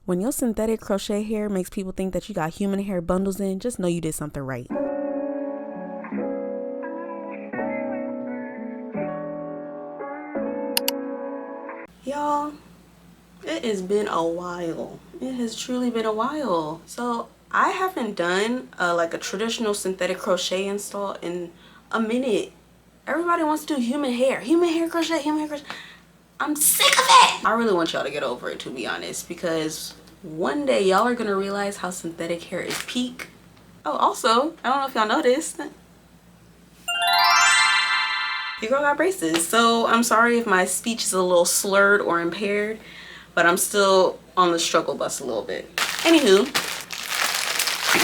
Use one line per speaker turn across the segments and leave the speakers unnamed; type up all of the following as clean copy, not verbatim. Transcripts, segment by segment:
When your synthetic crochet hair makes people think that you got human hair bundles in, just know you did something right. Y'all, it has been a while. It has truly been a while. So I haven't done like a traditional synthetic crochet install in a minute. Everybody wants to do human hair crochet, human hair crochet. I'm sick of it. I really want y'all to get over it, to be honest, because one day y'all are gonna realize how synthetic hair is peak. Oh, also, I don't know if y'all noticed, your girl got braces. So I'm sorry if my speech is a little slurred or impaired, but I'm still on the struggle bus a little bit. Anywho,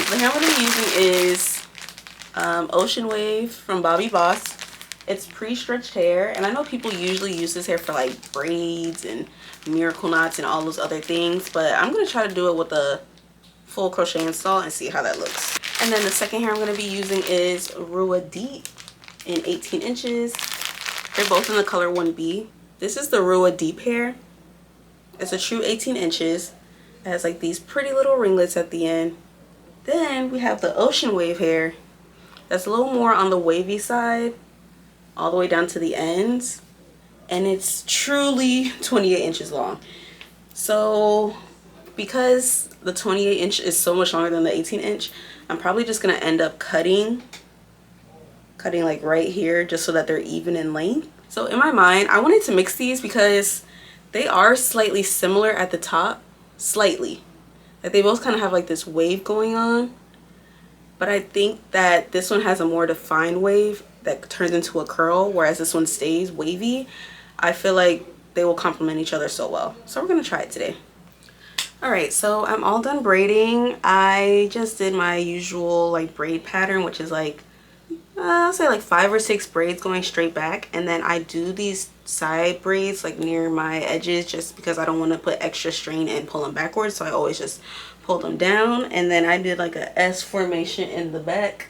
the hair I'm gonna be using is Ocean Wave from Bobbi Boss. It's pre-stretched hair, and I know people usually use this hair for like braids and miracle knots and all those other things, but I'm gonna try to do it with a full crochet install and see how that looks. And then the second hair I'm gonna be using is Ruwa Deet in 18 inches. They're both in the color 1B. This is the Ruwa Deep hair. It's a true 18 inches. It has like these pretty little ringlets at the end. Then we have the Ocean Wave hair. That's a little more on the wavy side, all the way down to the ends, and it's truly 28 inches long. So because the 28 inch is so much longer than the 18 inch, I'm probably just gonna end up cutting like right here, just so that they're even in length. So in my mind, I wanted to mix these because they are slightly similar at the top, slightly, like they both kind of have like this wave going on, but I think that this one has a more defined wave that turns into a curl, whereas this one stays wavy. I feel like they will complement each other so well. So we're gonna try it today. All right, so I'm all done braiding. I just did my usual like braid pattern, which is like, I'll say like 5 or 6 braids going straight back. And then I do these side braids like near my edges just because I don't want to put extra strain and pull them backwards. So I always just pull them down. And then I did like a S formation in the back.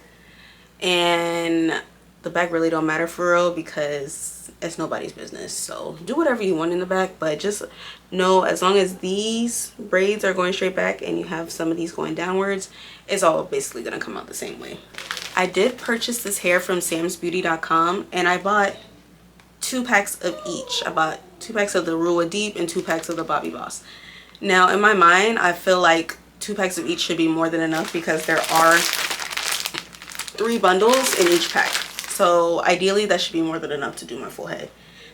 And the back really don't matter for real because it's nobody's business. So do whatever you want in the back, but just know as long as these braids are going straight back and you have some of these going downwards, it's all basically gonna come out the same way. I did purchase this hair from samsbeauty.com, and I bought 2 packs of each. I bought 2 packs of the Ruwa Deep and 2 packs of the Bobbi Boss. Now in my mind, I feel like 2 packs of each should be more than enough because there are 3 bundles in each pack. So ideally that should be more than enough to do my full head.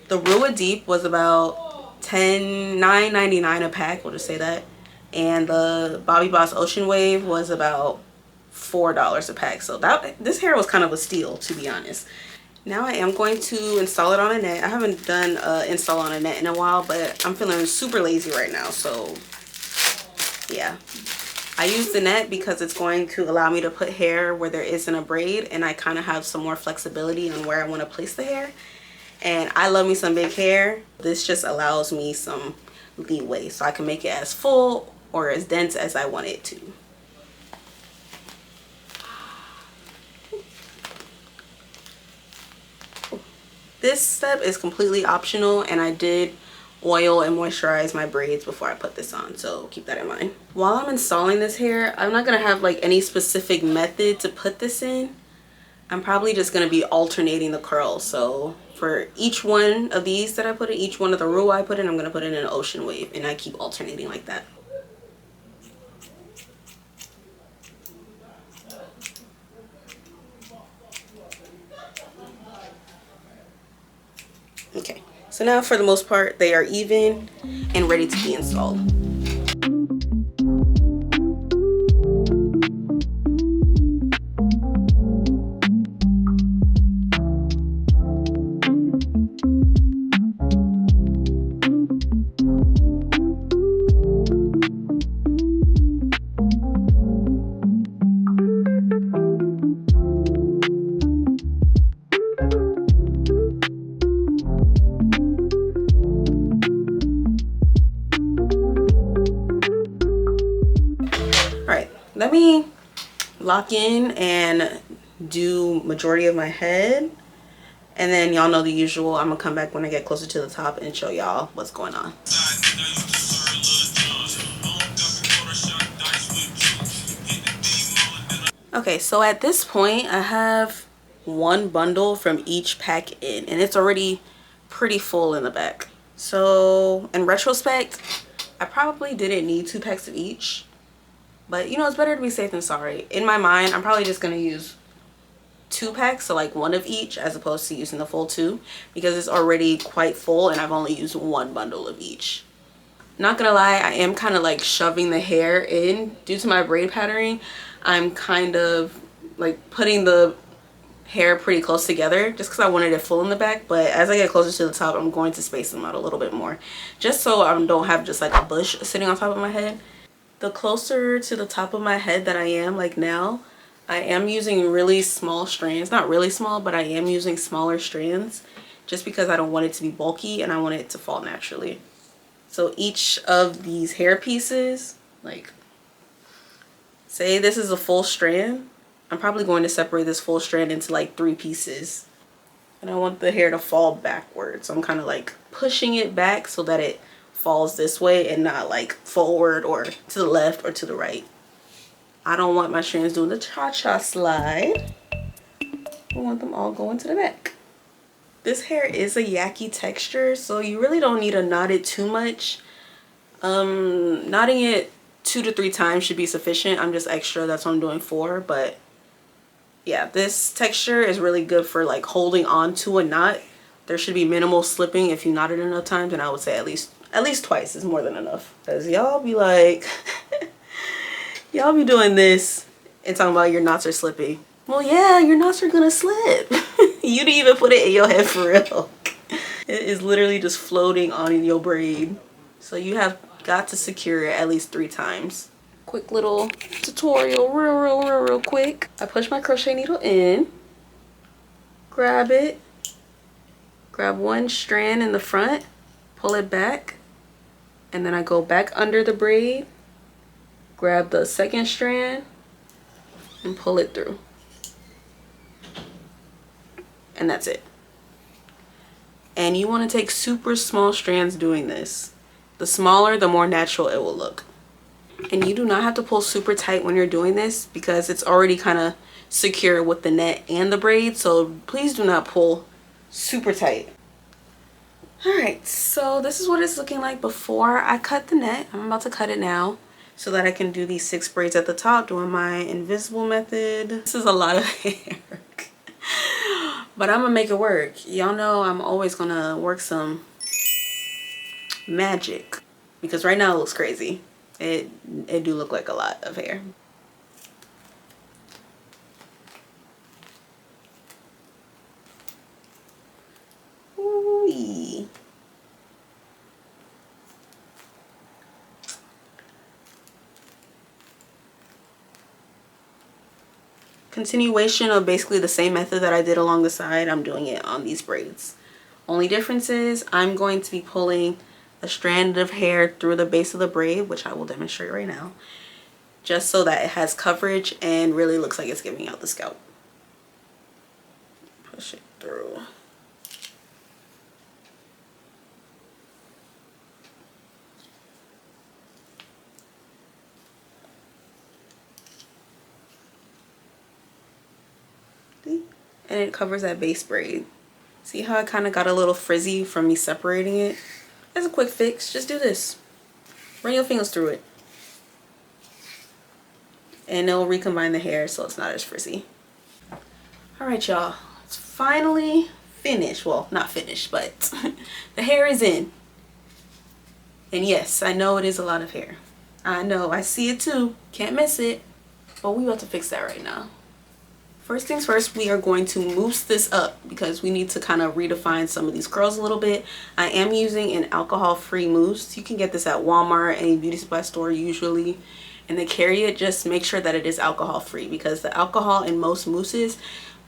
The Ruwa Deep was about $9.99 a pack, we'll just say that. And the Bobbi Boss Ocean Wave was about $4 a pack. So this hair was kind of a steal, to be honest. Now I am going to install it on a net. I haven't done an install on a net in a while, but I'm feeling super lazy right now. So yeah. I use the net because it's going to allow me to put hair where there isn't a braid, and I kind of have some more flexibility on where I want to place the hair. And I love me some big hair. This just allows me some leeway so I can make it as full or as dense as I want it to. This step is completely optional, and I did oil and moisturize my braids before I put this on, so keep that in mind. While I'm installing this hair, I'm not gonna have like any specific method to put this in. I'm probably just gonna be alternating the curls. So for each one of these that I put in, each one of the Ruwa I put in, I'm gonna put in an Ocean Wave, and I keep alternating like that. Okay, so now for the most part, they are even and ready to be installed. Let me lock in and do majority of my head, and then y'all know the usual. I'm gonna come back when I get closer to the top and show y'all what's going on. Okay, so at this point I have one bundle from each pack in, and it's already pretty full in the back. So in retrospect, I probably didn't need 2 packs of each, but you know, it's better to be safe than sorry. In my mind, I'm probably just gonna use 2 packs, so like 1 of each, as opposed to using the full 2, because it's already quite full and I've only used 1 bundle of each. Not gonna lie, I am kind of like shoving the hair in due to my braid patterning. I'm kind of like putting the hair pretty close together just because I wanted it full in the back, but as I get closer to the top, I'm going to space them out a little bit more, just so I don't have just like a bush sitting on top of my head. The closer to the top of my head that I am like now, I am using really small strands. Not really small, but I am using smaller strands just because I don't want it to be bulky and I want it to fall naturally. So each of these hair pieces, like say this is a full strand, I'm probably going to separate this full strand into like 3 pieces. And I want the hair to fall backwards. So I'm kind of like pushing it back so that it falls this way and not like forward or to the left or to the right. I don't want my strands doing the cha-cha slide. I want them all going to the back. This hair is a yucky texture, so you really don't need to knot it too much. Knotting it 2 to 3 times should be sufficient. I'm just extra, that's what I'm doing 4, but yeah, this texture is really good for like holding on to a knot. There should be minimal slipping if you knot it enough times, and I would say at least twice is more than enough. Because y'all be like, y'all be doing this and talking about your knots are slipping. Well, yeah, your knots are gonna slip. You didn't even put it in your head for real. It is literally just floating on your braid. So you have got to secure it at least 3 times. Quick little tutorial, real quick. I push my crochet needle in, grab it, grab 1 strand in the front, pull it back, and then I go back under the braid, grab the 2nd strand, and pull it through. And that's it. And you want to take super small strands doing this. The smaller, the more natural it will look. And you do not have to pull super tight when you're doing this because it's already kind of secure with the net and the braid, so please do not pull super tight. Alright, so this is what it's looking like before I cut the net. I'm about to cut it now so that I can do these 6 braids at the top doing my invisible method. This is a lot of hair. But I'm gonna make it work. Y'all know I'm always gonna work some magic because right now it looks crazy. It do look like a lot of hair. Ooh-wee. Continuation of basically the same method that I did along the side. I'm doing it on these braids. Only difference is I'm going to be pulling a strand of hair through the base of the braid, which I will demonstrate right now, just so that it has coverage and really looks like it's giving out the scalp. Push it through. See? And it covers that base braid. See how I kind of got a little frizzy from me separating it? That's a quick fix. Just do this. Run your fingers through it. And it'll recombine the hair so it's not as frizzy. Alright, y'all. It's finally finished. Well, not finished, but the hair is in. And yes, I know it is a lot of hair. I know. I see it too. Can't miss it. But we about to fix that right now. First things first, we are going to mousse this up because we need to kind of redefine some of these curls a little bit. I am using an alcohol-free mousse. You can get this at Walmart, any beauty supply store usually, and they carry it. Just make sure that it is alcohol-free because the alcohol in most mousses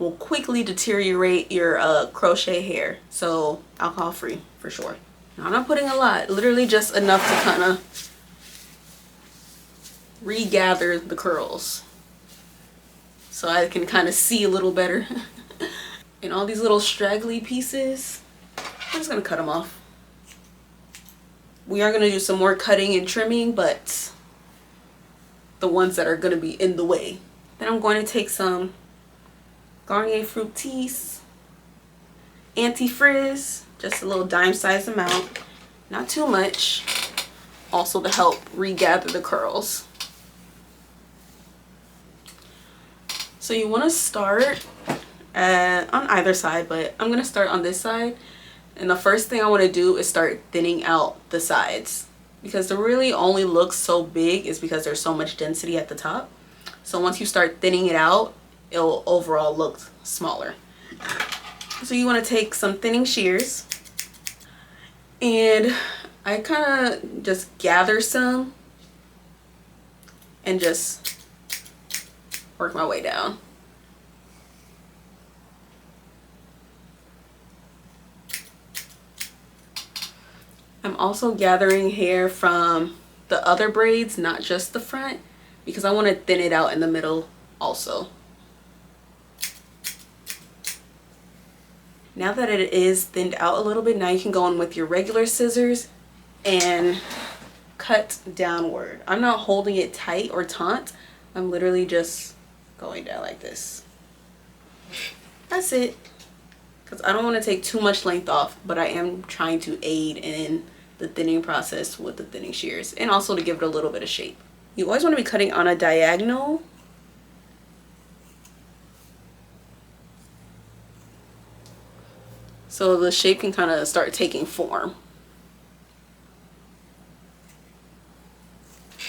will quickly deteriorate your crochet hair. So alcohol-free for sure. Now, I'm not putting a lot, literally just enough to kind of regather the curls, so I can kind of see a little better. And all these little straggly pieces, I'm just gonna cut them off. We are gonna do some more cutting and trimming, but the ones that are gonna be in the way, Then I'm going to take some Garnier Fructis Anti-Frizz, just a little dime-sized amount, not too much, also to help regather the curls. So you want to start on either side, but I'm going to start on this side. And the first thing I want to do is start thinning out the sides, because the really only looks so big is because there's so much density at the top. So once you start thinning it out, it'll overall look smaller. So you want to take some thinning shears, and I kind of just gather some and just work my way down. I'm also gathering hair from the other braids, not just the front, because I want to thin it out in the middle also. Now that it is thinned out a little bit, now you can go in with your regular scissors and cut downward. I'm not holding it tight or taut. I'm literally just going down like this. That's it. Because I don't want to take too much length off, but I am trying to aid in the thinning process with the thinning shears, and also to give it a little bit of shape. You always want to be cutting on a diagonal. So the shape can kind of start taking form.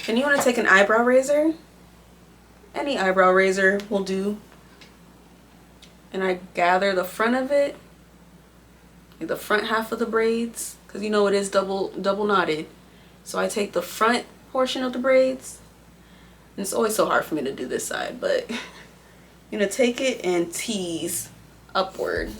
Then you want to take an eyebrow razor. Any eyebrow razor will do. And I gather the front of it, like the front half of the braids, because you know it is double knotted. So I take the front portion of the braids, and it's always so hard for me to do this side, but you're gonna take it and tease upward.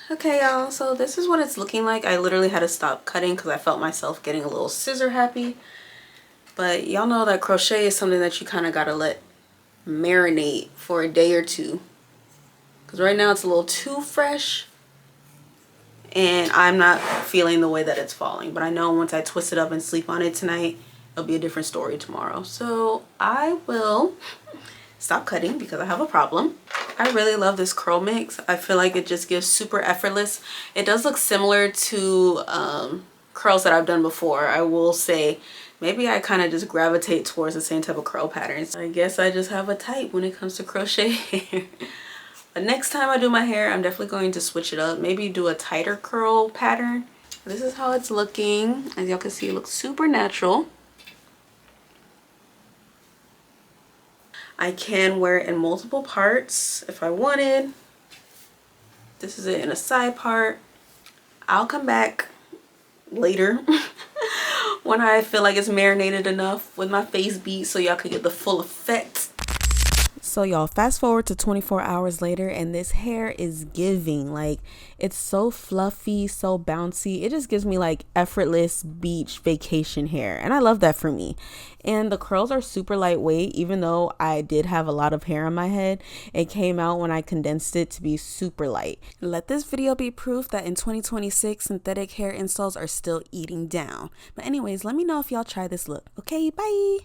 Okay, y'all, so this is what it's looking like. I literally had to stop cutting because I felt myself getting a little scissor happy. But y'all know that crochet is something that you kind of gotta let marinate for a day or two, because right now it's a little too fresh and I'm not feeling the way that it's falling. But I know once I twist it up and sleep on it tonight, it'll be a different story tomorrow. So I will stop cutting because I have a problem. I really love this curl mix. I feel like it just gives super effortless. It does look similar to curls that I've done before. I will say maybe I kind of just gravitate towards the same type of curl patterns. I guess I just have a type when it comes to crochet hair. But next time I do my hair, I'm definitely going to switch it up. Maybe do a tighter curl pattern. This is how it's looking. As y'all can see, it looks super natural. I can wear it in multiple parts if I wanted. This is it in a side part. I'll come back later when I feel like it's marinated enough with my face beat so y'all can get the full effect. So y'all, fast forward to 24 hours later and this hair is giving. Like, it's so fluffy, so bouncy. It just gives me like effortless beach vacation hair, and I love that for me. And the curls are super lightweight. Even though I did have a lot of hair on my head, it came out when I condensed it to be super light. Let this video be proof that in 2026 synthetic hair installs are still eating down. But anyways, let me know if y'all try this look. Okay, bye.